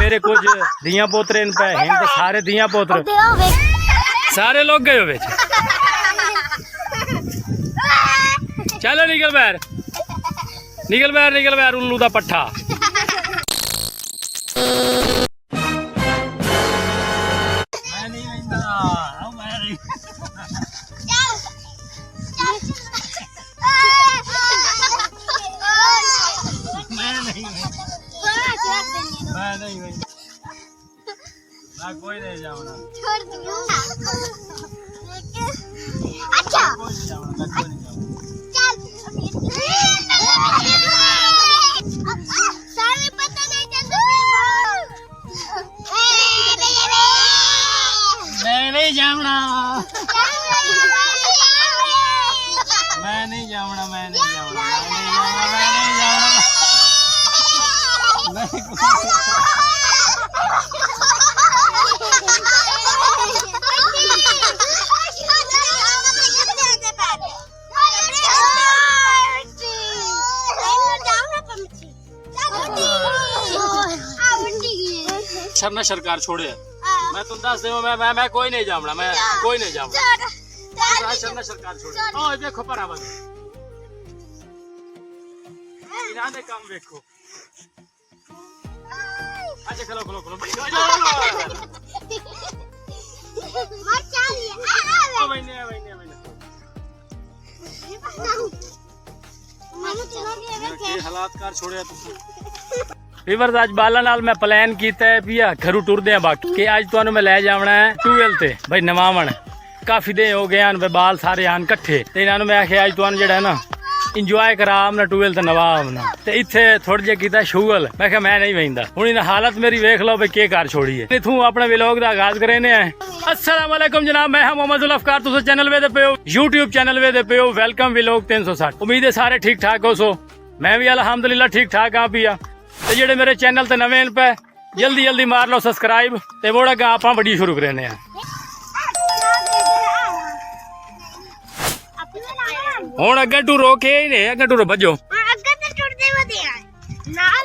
मेरे कुछ धिया पोतरे इन पे हैं तो सारे धिया पोतर सारे लोग गए हुए। चलो निकल बाहर निकल बाहर उल्लू दा पट्ठा। मैं कोई नहीं जाऊंगा। छोड़ दूंगा। अच्छा। चल। सारे पता नहीं चलता। मैं नहीं जाऊंगा। मैं नहीं जाऊंगा। सरकार छोड़े मैं तुम दस दे मैं कोई नहीं जाऊंगा। मैं कोई नहीं जाऊंगा। सरकार छोड़े ओ देखो बराबर इन्होंने काम देखो। अच्छा खलो हालात कार छोड़े वीवर आज बाला नाल मैं प्लान किया है भी घरों टुरदे हैं बाकी कि अज तुहानू मैं लै जावना है ट्यूबवेल ते भाई नवावन। काफी दिन हो गए हैं बाल सारे आन कट्ठे ते इन्हां नू मैं आखिया अज तुहानू जेड़ा है ना इंजॉय करा अपना ट्यूबवेल ते नवा आना ते इत्थे थोड़ा जिहा कीता शुगल। मैं कहा मैं नहीं बहिंदा हुण इन्हां हालत मेरी वेख लो भाई के घर छोड़ी है। इत्थों अपने व्लॉग दा आगाज करेने हैं। अस्सलाम वालेकुम जनाब मैं हां मोहम्मद जुल्फकार तुस चैनल वे दे पे हो YouTube चैनल वे दे पे हो वेलकम व्लॉग 360। उम्मीद है सारे ठीक ठाक हो सो मैं भी अल्हम्दुलिल्लाह ठीक ठाक हाँ पिया ते जेड़े मेरे चैनल ते नवे पे जल्दी मार लो सब्सक्राइब ते मोड़ा गा आपां वीडियो शुरू करने हैं। हुण अगे टू रोके ही नहीं अगे टू भजो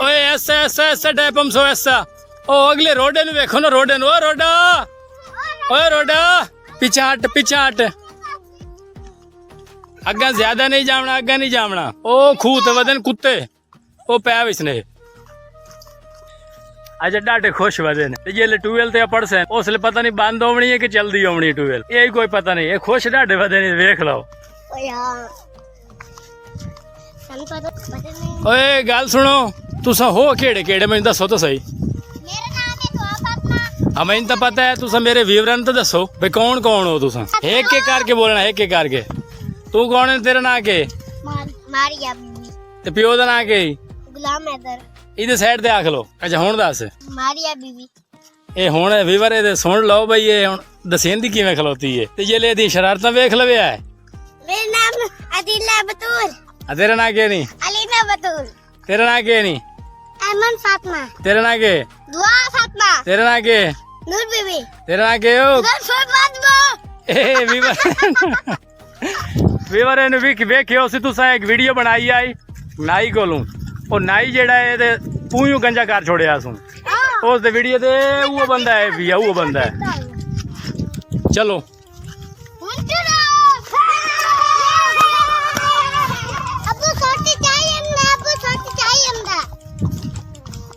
ओए ऐसा डैपम सो ऐसा ओ अगले रोडे नु देखो ना रोडे नु ओए रोडा पीछा हट अग्गा ज्यादा नहीं जावना ओ खूह ते वदन कुत्ते ओ पै इसने अज डाटे खुश वदे ने जेले ट्यूबवेल ते पड़से उसले पता नहीं बंद होनी है कि चलदी होनी ट्यूबवेल यही कोई पता नहीं। ये खुश डाटे वदे ने देख लो। ओए गल सुनो तुसा हो केड़े मैनू दसो तो सही। मैनू तो पता है तुसा मेरे व्यूअरन तो दसो भाई कौन हो तुसा एक करके बोलना एक करके। तू कौन है तेरा ना के मारिया बीबी ते प्यो दा ना के गुलाम हैदर इधर साइड ते आख लो। अच्छा हुण दस मारिया बीबी ए हुण व्यूअर ए सुन लो भाई ये हुण दसेंदी किवें खलोती है ते जेले दी शरारतां वेख लवे है। मेरा नाम अदीला बतूल तेरा ना के नहीं अलीना बतूल तेरा ना के नहीं अमन फातिमा तेरा ना के दुआ फातिमा तेरा ना के नूर बीबी तेरा ना के ओ फातिमा ए व्यूअर ने वेखियो सी तुसा एक वीडियो बनाई आई नाई कोलों और नाई जेड़ा है ते पूयू गंजा कर छोड़िया सू उस दे वीडियो ते वो बंदा है भी वो बंदा है। चलो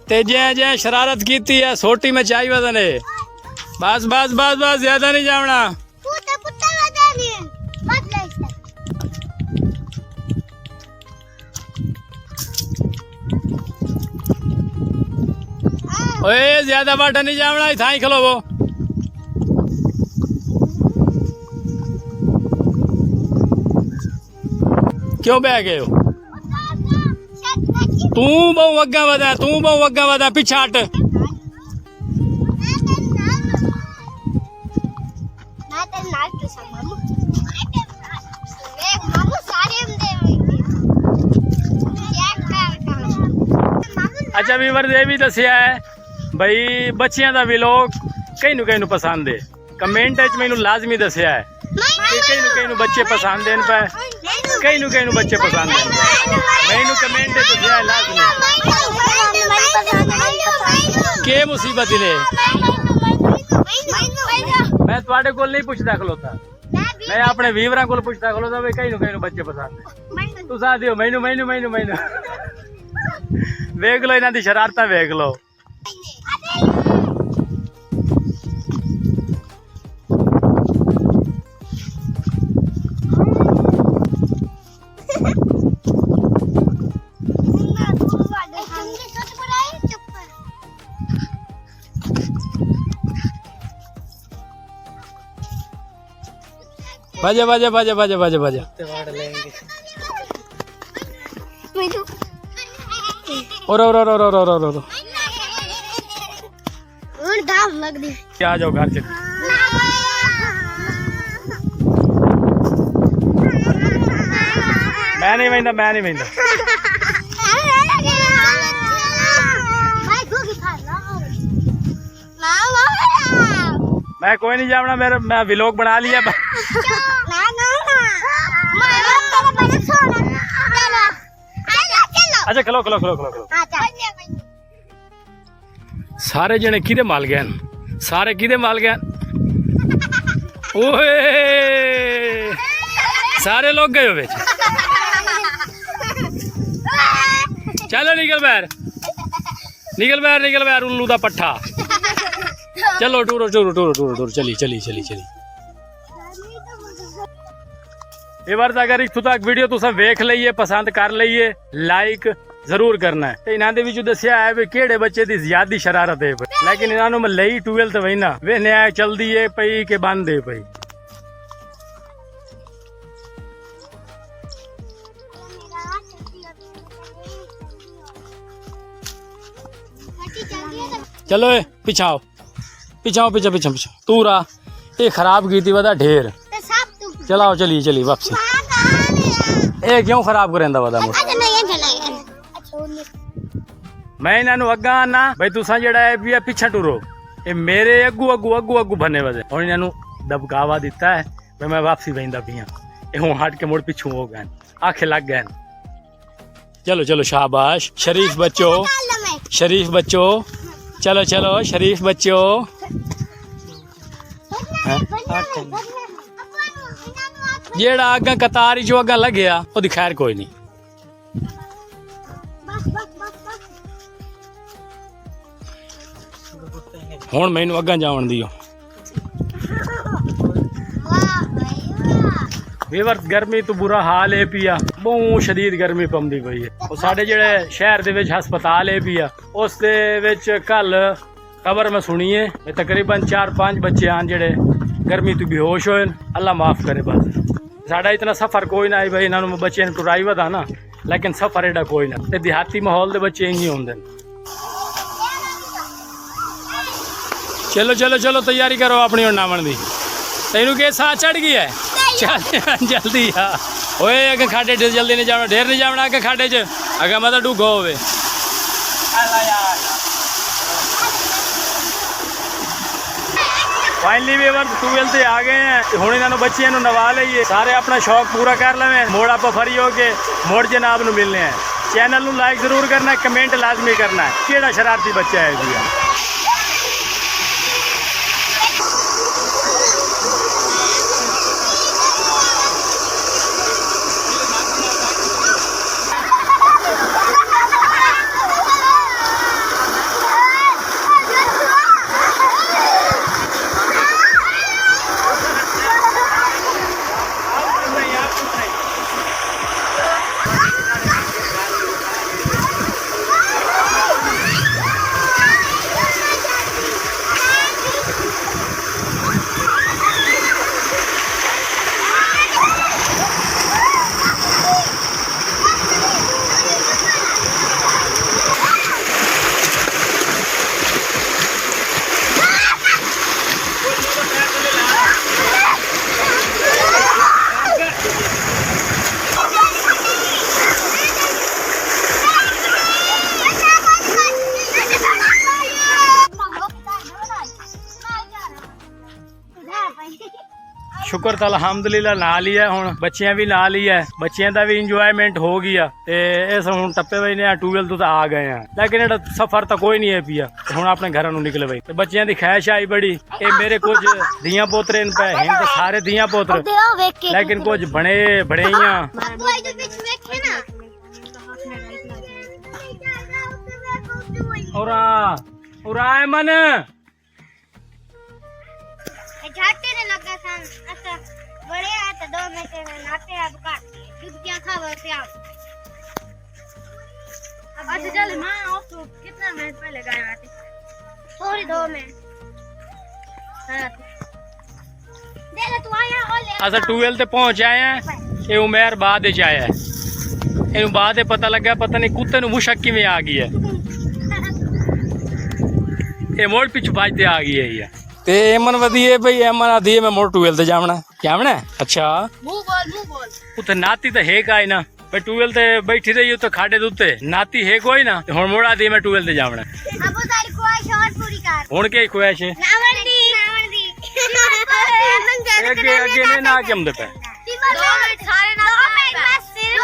ते जे शरारत की है सोटी में चाय वजन है बस ज्यादा नहीं जावना। ओए ज्यादा बाटा नहीं जावना था ही खलो वो क्यों बह गए हो तू बहु अग्गा वदा पिछा हट। अच्छा व्यूअर ये भी दसिया है भाई बच्चियां दा व्लॉग कई नू पसंद है। कमेंट मैनू लाजमी दसिया है कि कई नू बच्चे पसंद हैं पे कई नू बच्चे पसंद हैं। मैनू कमेंट दसिया है लाजमी के मुसीबत ने मैं तुहाडे कोल नहीं पुछदा खलोता मैं अपने वीवरां कोल पुछदा खलोता वे कई नु बच्चे पसंद तुसा दियो मैनू मैनू मैनू मैनू वेख लो इन्हां दी शरारतां वेख लो बाजा बाजा बाजा बाजा बाजा बाजा और लग दी आ जाओ घर चल मैं नहीं वहिंदा मैं कोई नहीं जावना मेरा मैं व्लॉग बना लिया अच्छा खलो खलो खलो खलो खलो सारे जने किदे माल गए सारे किदे माल गए ओए सारे लोग गए हो बेच चलो निकल बाहर उल्लू दा पट्ठा चलो टूरो चली बार अगर इत्थों तक वीडियो तुसा वेख लईए पसंद कर लईए लाइक जरूर करना है ते इन्हां दे विच दस्सिया है भी केड़े बच्चे दी ज्यादा शरारत है लेकिन इन्हां नु मैं लई 12th वही ना वे न्याय चलदी है पई के बंद है पई चलो पिछाओ पीछे तू रहा ये खराब की थी वदा ढेर चलाओ चलिए वापसी ये क्यों खराब करेंदा वदा मुझ मैं इन्हों अगा आना भाई तुसा जेड़ा है भी पिछा टुरो ये मेरे अगू बने वदे और इन्हों दबकावा दिता है भाई मैं वापसी बहदा पिया ये हूँ हट के मुड़ पिछू हो गए आखे लग गए चलो शाबाश शरीफ बच्चों चलो शरीफ बच्चों जेड़ा अगा कतार जो अगा लग्या ओदी खैर कोई नहीं हुण मैनू अगा जावन दियो वीवर गर्मी तो बुरा हाल है पिया बहुत शदीद गर्मी पौंदी पई है और साडे जेड़े शहर दे विच हस्पताल है पिया उस दे विच कल खबर मैं सुनी है तकरीबन 4-5 बच्चे आन जेड़े गर्मी तो बेहोश होए अल्लाह माफ करे बस साडा इतना सफर कोई ना है भाई इन्होंने बच्चे टुराई वधा ना लेकिन सफर एडा कोई ना ते देहाती माहौल दे बच्चे इंज ही होंदे चलो तैयारी करो अपनी नावन दी तेनू के साथ चढ़ गई है चल जल्दी आ ओए अगे खाडे जल्दी नहीं जाना ढेर नहीं जाना अगे खाडे च अगे मतलब डूगो होवे फाइनली भी 12th आ गए हैं हुण इन्होंने बच्चियां नूं नवा लईए सारे अपना शौक पूरा कर लेवे मोड़ आप फरी हो के मोड़ जनाब नूं मिलने हैं चैनल नूं लाइक जरूर करना है कमेंट लाजमी करना है केड़ा शरारती बच्चा है जी ਸ਼ੁਕਰ ਤਾਂ ਅਲਹਮਦੁਲਿਲਾ ਨਾਲ ਹੀ ਹੈ। ਹੁਣ ਬੱਚਿਆਂ ਵੀ ਨਾਲ ਹੀ ਹੈ, ਬੱਚਿਆਂ ਦਾ ਵੀ ਇੰਜੋਇਮੈਂਟ ਹੋ ਗਿਆ ਤੇ ਇਸ ਹੁਣ ਟੱਪੇ ਵਜੇ ਨੇ ਟੂਵਲ ਤੋਂ ਤਾਂ ਆ ਗਏ ਆ, ਲੇਕਿਨ ਇਹਦਾ ਸਫਰ ਤਾਂ ਕੋਈ ਨਹੀਂ ਹੈ ਪਿਆ। ਹੁਣ ਆਪਣੇ ਘਰਾਂ ਨੂੰ ਨਿਕਲੇ ਬਈ ਤੇ ਬੱਚਿਆਂ ਦੀ ਖੈਸ਼ ਆਈ ਬੜੀ। ਇਹ ਮੇਰੇ ਕੁਝ ਧੀਆਂ ਪੋਤਰੇ ਨੇ ਪਏ ਹਨ, ਤਾਂ ਸਾਰੇ ਧੀਆਂ ਪੋਤਰੇ, लेकिन कुछ बड़े बड़ेइया और मन झाटे ने लगा सन अच्छा बड़े है तो 2 मिनट में नाते अब काट डुबकियां खावे पे आप अच्छा चल मां ऑफ तो कितना मिनट पहले गए आते थोड़ी 2 मिनट हां दे ले तू आया और ले असा टूवेल ते पहुंच आए हैं। ये उमेर बाद च आया है, ਇਹਨੂੰ ਬਾਅਦ ਪਤਾ ਲੱਗਾ ਪਤਾ ਨਹੀਂ ਕੁੱਤੇ ਨੂੰ ਮੁਸ਼ਕ ਕਿਵੇਂ ਆ ਗਈ ਹੈ। ਇਹ ਮੋੜ ਪਿੱਛੇ ਭੱਜਦੇ ਆ ਗਈ ਹੈ ਯਾਰ। ਤੇ ਐਮਨ ਵਧੀਏ ਬਈ, ਐਮਨ ਆਦੀ ਮੈਂ ਮੋੜ ਟੂਵੇਲ ਤੇ ਜਾਵਣਾ ਜਾਵਣਾ। ਅੱਛਾ मुंह बोल ਉੱਥੇ ਨਾਤੀ ਤਾਂ ਹੈ ਕਾਇ ਨਾ ਬਈ ਟੂਵੇਲ ਤੇ ਬੈਠੀ ਰਹੀ ਉੱਤੇ ਖਾੜੇ ਦੇ ਉੱਤੇ ਨਾਤੀ ਹੈ ਕੋਈ ਨਾ। ਹੁਣ ਮੋੜ ਆਦੀ ਮੈਂ ਟੂਵੇਲ ਤੇ ਜਾਵਣਾ। अब सारी ख्वाहिश और पूरी कर ਹੁਣ ਕੀ ਖੁਆਇਸ਼ ਹੈ नावण दी ਅੱਗੇ ਅੱਗੇ ਨੇ ਨਾ ਕਿਮ ਦੇ ਪੈ 2 मिनट सारे ना 2 मिनट बस सिर्फ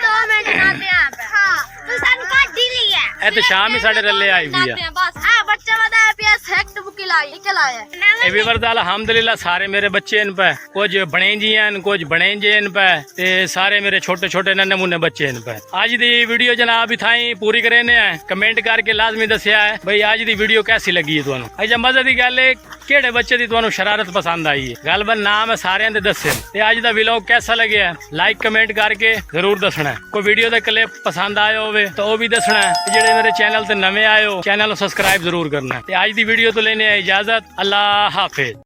2 मिनट नाते आप हां तू सन काट दी ली है ਇਹ ਤੇ ਸ਼ਾਮ ਹੀ ਸਾਡੇ ਰੱਲੇ ਆਈ ਵੀ ਆ। बस हां बच्चा बता PS हेक्ट बुक लाई लाया ਇਹ ਵੀ ਵਰਦਾ ਅਲਹਮਦੁਲਿਲਾ ਸਾਰੇ ਮੇਰੇ ਬੱਚੇ ਨੇ ਪੈ, ਕੁਝ ਬਣੇ ਜੀ ਹਨ ਕੁਝ ਬਣੇ ਜੇ ਨੇ ਪੈ ਤੇ ਸਾਰੇ ਮੇਰੇ ਛੋਟੇ ਛੋਟੇ ਨੰਨੇ ਮੁੰਨੇ ਬੱਚੇ ਨੇ ਪੈ। ਅੱਜ ਦੀ ਵੀਡੀਓ ਜਨਾਬ ਇਥਾਈ ਪੂਰੀ ਕਰਨੇ ਆ। ਕਮੈਂਟ ਕਰਕੇ ਲਾਜ਼ਮੀ ਦੱਸਿਆ ਹੈ ਬਈ ਅੱਜ ਦੀ ਵੀਡੀਓ ਕੈਸੀ ਲੱਗੀ ਹੈ ਤੁਹਾਨੂੰ। ਅਜਾ ਮਜ਼ੇ ਦੀ ਗੱਲ ਹੈ ਕਿਹੜੇ ਬੱਚੇ ਦੀ ਤੁਹਾਨੂੰ ਸ਼ਰਾਰਤ ਪਸੰਦ ਆਈ ਹੈ। ਗਲਬਨ ਨਾਮ ਹੈ ਸਾਰਿਆਂ ਦੇ ਦੱਸੇ ਤੇ ਅੱਜ ਦਾ ਵਲੌਗ ਕੈਸਾ ਲੱਗਿਆ ਲਾਈਕ ਕਮੈਂਟ ਕਰਕੇ ਜ਼ਰੂਰ ਦੱਸਣਾ। ਕੋਈ ਵੀਡੀਓ ਦਾ ਕਲਿੱਪ ਪਸੰਦ ਆਇਆ ਹੋਵੇ ਤਾਂ ਉਹ ਵੀ ਦੱਸਣਾ। ਤੇ ਜਿਹੜੇ ਮੇਰੇ ਚੈਨਲ ਤੇ ਨਵੇਂ ਆਏ ਹੋ ਚੈਨਲ ਨੂੰ ਸਬਸਕ੍ਰਾਈਬ ਜ਼ਰੂਰ ਕਰਨਾ। ਤੇ ਅੱਜ ਦੀ ਵੀਡੀਓ ਤੋਂ ਲੈਣੇ ਆ ਇਜਾਜ਼ਤ। ਅੱਲਾਹ ਹਾਫਿਜ਼।